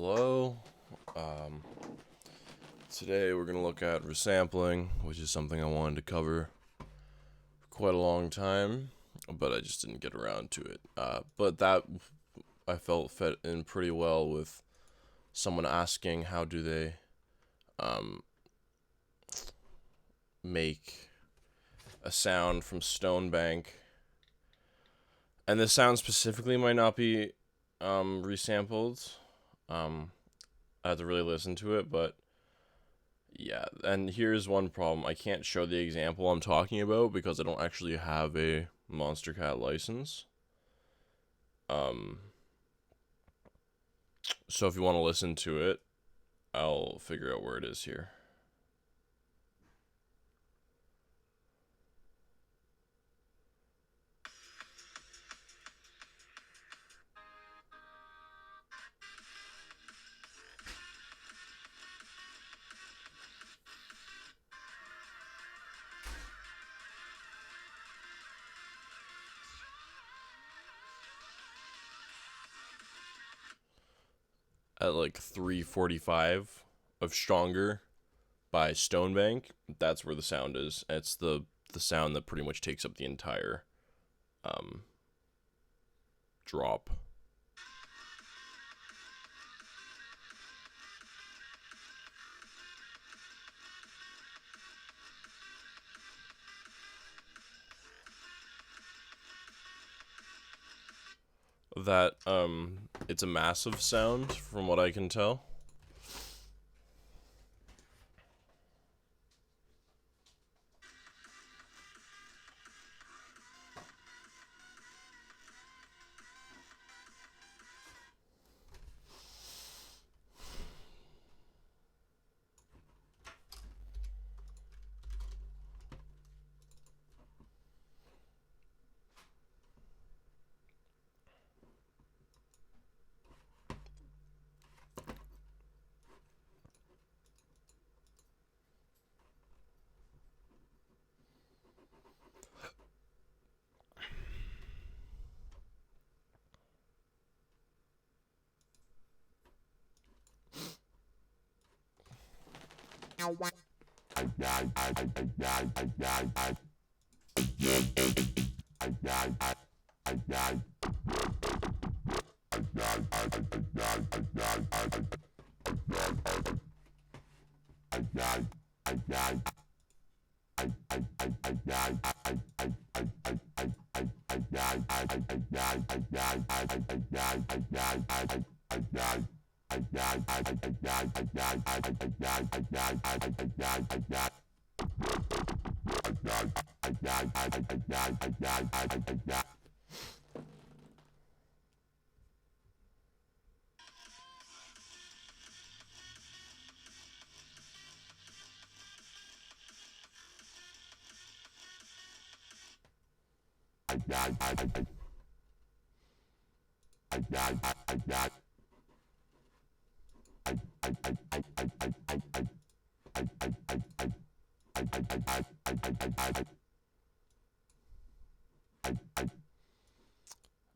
Hello. Um, Today we're gonna look at resampling, which is something I wanted to cover for quite a long time, but I just didn't get around to it. But that I felt fit in pretty well with someone asking how do they um, make a sound from Stone Bank, and this sound specifically might not be resampled. Um, I have to really listen to it, but yeah, and here's one problem. I can't show the example I'm talking about because I don't actually have a Monstercat license. Um, so if you want to listen to it, I'll figure out where it is here. At like 345 of Stronger by Stonebank, that's where the sound is. It's the sound that pretty much takes up the entire um, drop. That it's a massive sound from what I can tell.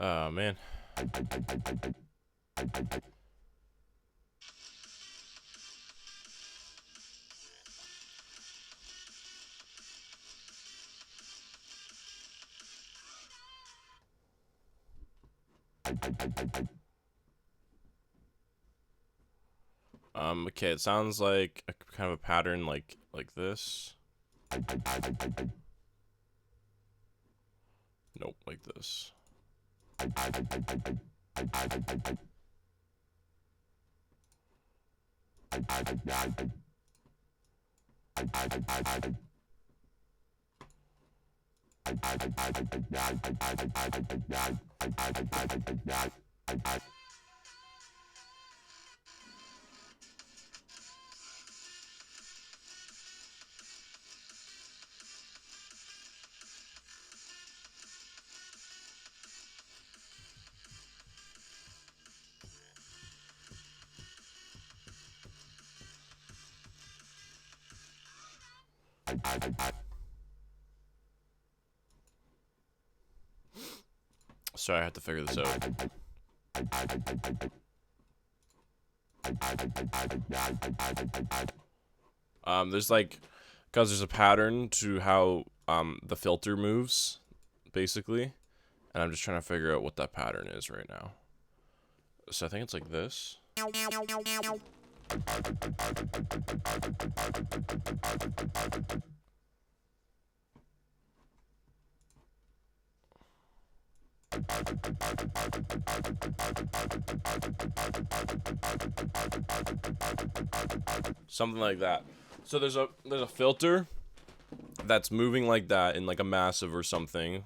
Oh man. Okay, it sounds like a kind of a pattern like this. Nope, like this. Sorry, I have to figure this out. There's like, because there's a pattern to how the filter moves, basically, and I'm just trying to figure out what that pattern is right now. So I think it's like this. Something like that. So there's a filter that's moving like that in like a massive or something,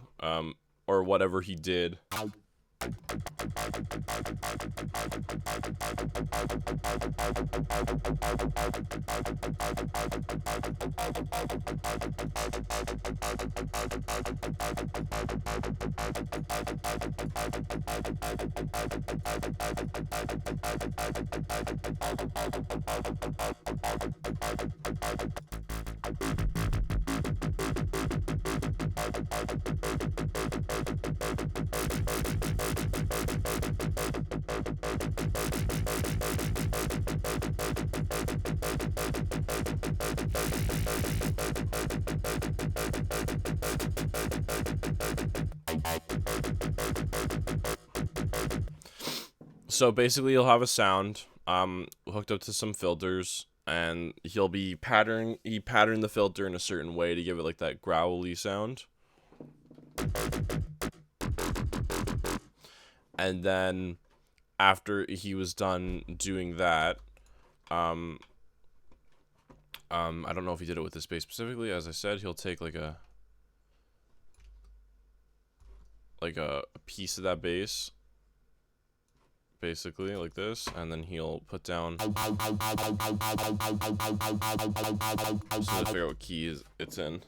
or whatever he did. So basically, you'll have a sound hooked up to some filters, and he'll be patterned the filter in a certain way to give it like that growly sound. And then after he was done doing that, I don't know if he did it with this bass specifically. As I said, he'll take like a piece of that bass, basically like this, and then he'll put down. So to figure out what key it's in.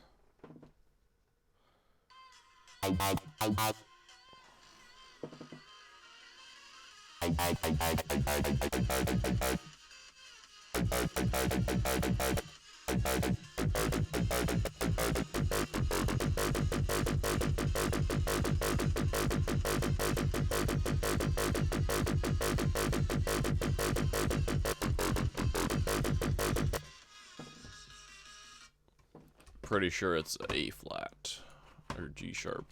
Pretty sure it's A flat or G sharp.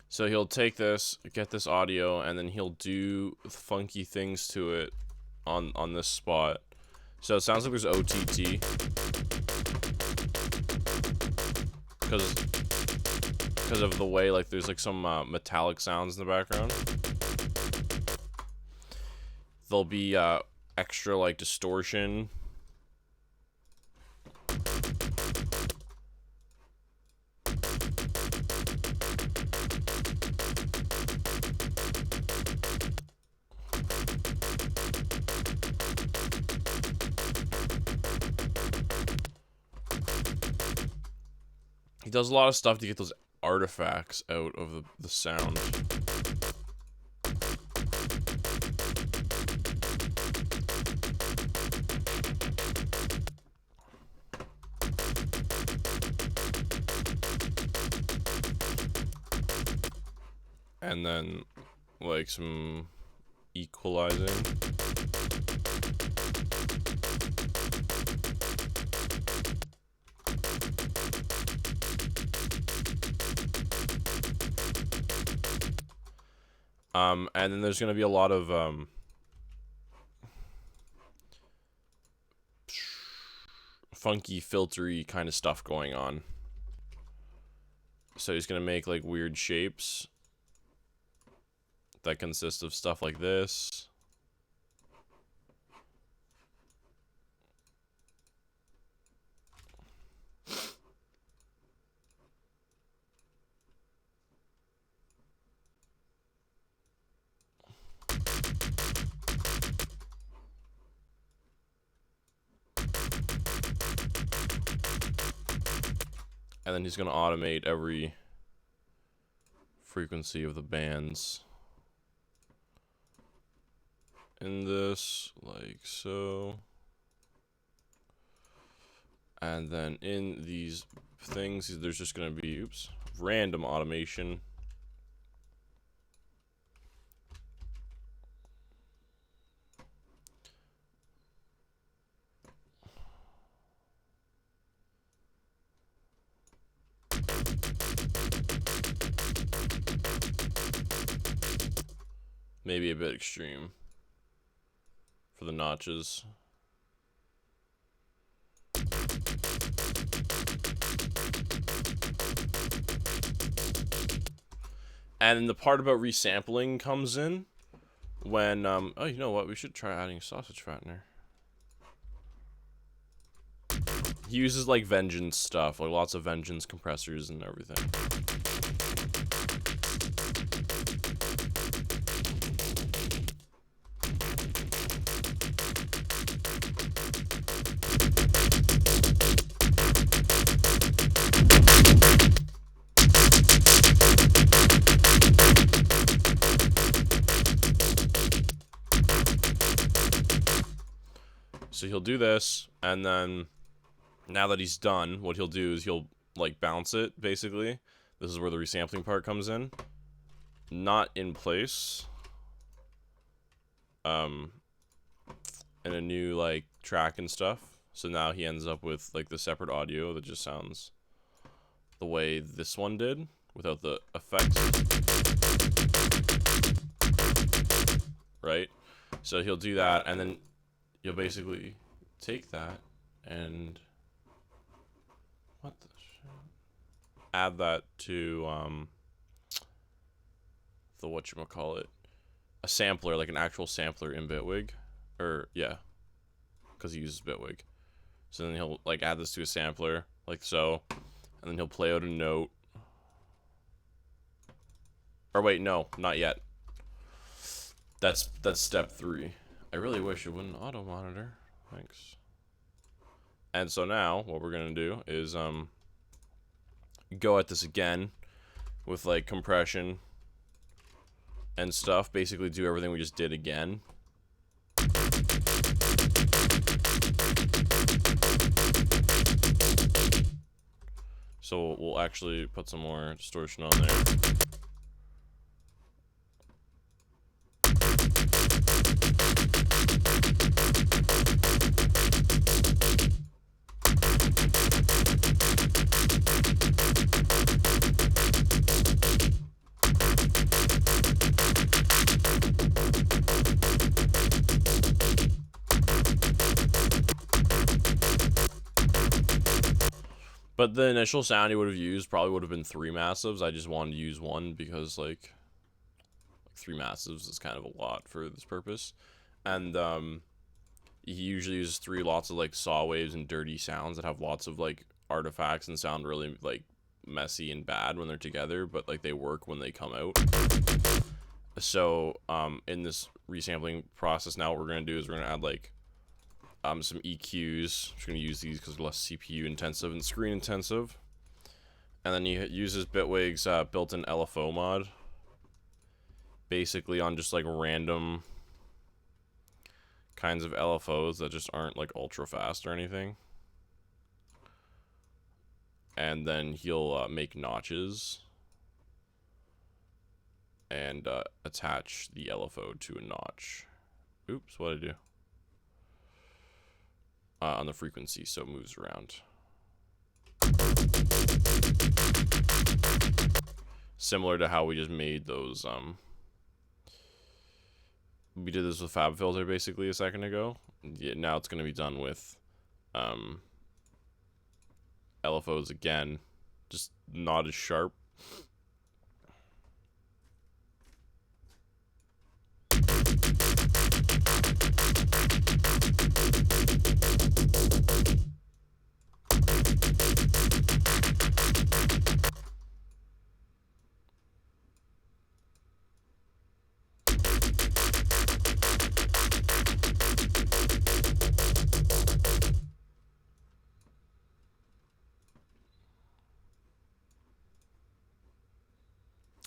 So he'll take this, get this audio, and then he'll do funky things to it on this spot. So it sounds like there's OTT. Because of the way, like, there's like some metallic sounds in the background. There'll be extra like distortion. He does a lot of stuff to get those artifacts out of the sound. And then like some equalizing. And then there's going to be a lot of funky, filtery kind of stuff going on. So he's going to make like weird shapes that consist of stuff like this. And then he's going to automate every frequency of the bands in this, like so. And then in these things. There's just going to be, oops, random automation. Maybe a bit extreme for the notches. And the part about resampling comes in when, oh, you know what? We should try adding sausage fattener. He uses, like, Vengeance stuff, like lots of Vengeance compressors and everything. So he'll do this, and then now that he's done, what he'll do is he'll, like, bounce it, basically. This is where the resampling part comes in. Not in place. In a new, like, track and stuff. So now he ends up with, like, the separate audio that just sounds the way this one did, without the effects. Right? So he'll do that, and then you'll basically take that and what the shit? Add that to the whatchamacallit, a sampler, like an actual sampler in Bitwig, or yeah, because he uses Bitwig. So then he'll like add this to a sampler like so, and then he'll play out a note. Or wait, no, not yet. That's step 3. I really wish it wouldn't auto monitor. Thanks. And so now what we're gonna do is go at this again with like compression and stuff. Basically do everything we just did again. So we'll actually put some more distortion on there. But the initial sound he would have used probably would have been 3 massives. I just wanted to use 1 because, like 3 massives is kind of a lot for this purpose. And, he usually uses 3 lots of, like, saw waves and dirty sounds that have lots of, like, artifacts and sound really, like, messy and bad when they're together, but, like, they work when they come out. So, in this resampling process now, what we're going to do is we're going to add, like, some EQs. I'm just going to use these because they're less CPU intensive and screen intensive. And then he uses Bitwig's built-in LFO mod. Basically on just like random kinds of LFOs that just aren't like ultra fast or anything. And then he'll make notches. And attach the LFO to a notch. Oops, what did I do? On the frequency, so it moves around. Similar to how we just made those, we did this with FabFilter basically a second ago. Yeah, now it's going to be done with LFOs again, just not as sharp.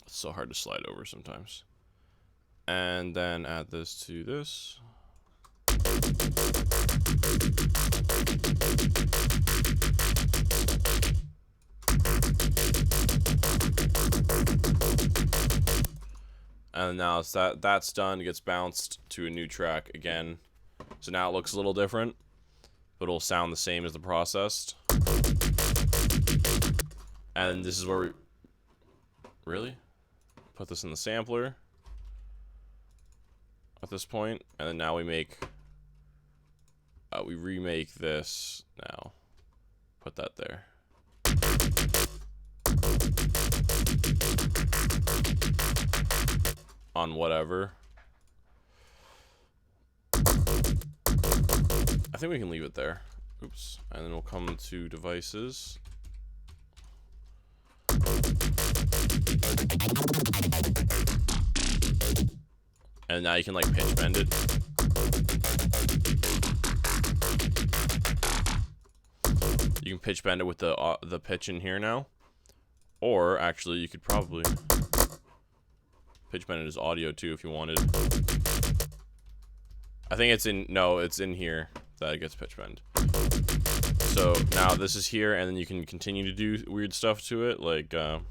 It's so hard to slide over sometimes. And then add this to this. And now it's that's done. It gets bounced to a new track again. So now it looks a little different, but it'll sound the same as the processed. And this is where we really put this in the sampler at this point, and then now we make we remake this now. Put that there. On whatever. I think we can leave it there. Oops. And then we'll come to devices. And now you can like pitch bend it. You can pitch bend it with the pitch in here now. Or actually you could probably pitch bend it as audio too if you wanted. I think it's in, no, it's in here that it gets pitch bend. So now this is here, and then you can continue to do weird stuff to it. Like, I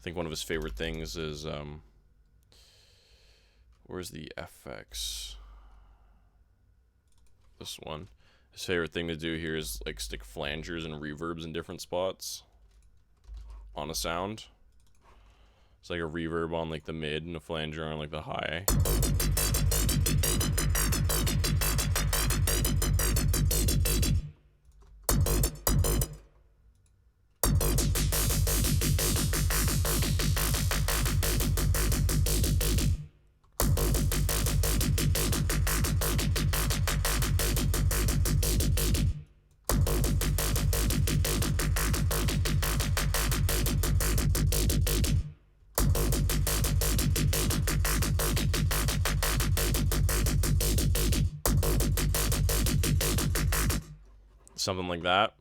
think one of his favorite things is, where's the FX? This one. His favorite thing to do here is like stick flangers and reverbs in different spots on a sound. It's like a reverb on like the mid and a flanger on like the high. Something like that.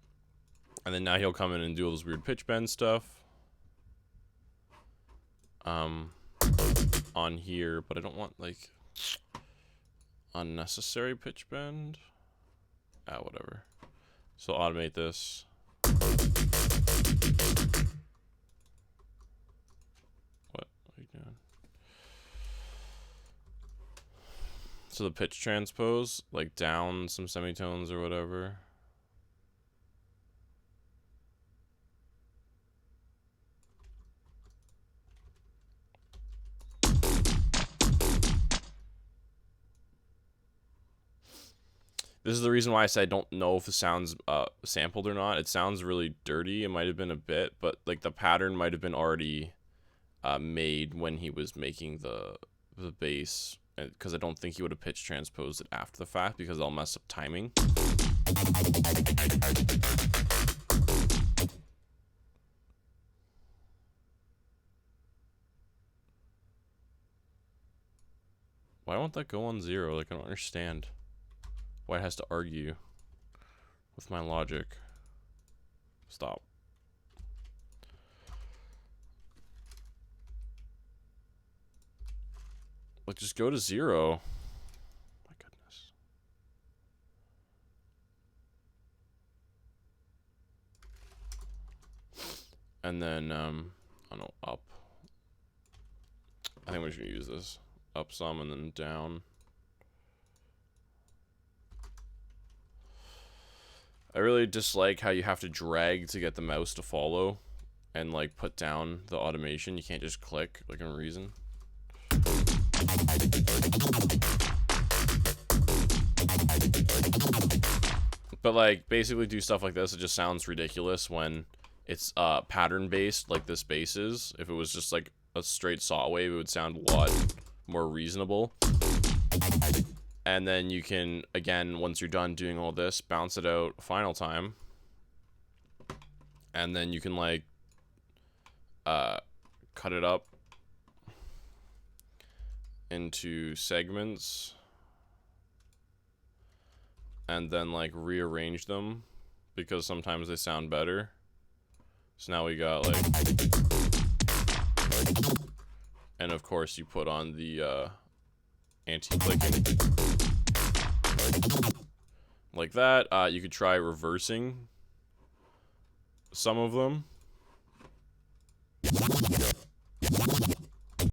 And then now he'll come in and do all this weird pitch bend stuff on here, but I don't want like unnecessary pitch bend. Whatever. So automate this. What are you doing? So the pitch transpose, like down some semitones or whatever. This is the reason why I said I don't know if the sound's sampled or not. It sounds really dirty. It might have been a bit, but like the pattern might have been already made when he was making the bass, because I don't think he would have pitch transposed it after the fact, because I'll mess up timing. Why won't that go on 0? Like, I don't understand why it has to argue with my logic. Stop. Like, just go to 0. My goodness. And then, I don't know, up. I think we're just gonna use this. Up some and then down. I really dislike how you have to drag to get the mouse to follow and like put down the automation. You can't just click like in Reason. But like basically do stuff like this. It just sounds ridiculous when it's pattern based like this bass is. If it was just like a straight saw wave, it would sound a lot more reasonable. And then you can, again, once you're done doing all this, bounce it out a final time. And then you can, like, cut it up into segments. And then, like, rearrange them, because sometimes they sound better. So now we got, like... And, of course, you put on the, anti-clicking. Like that. You could try reversing some of them.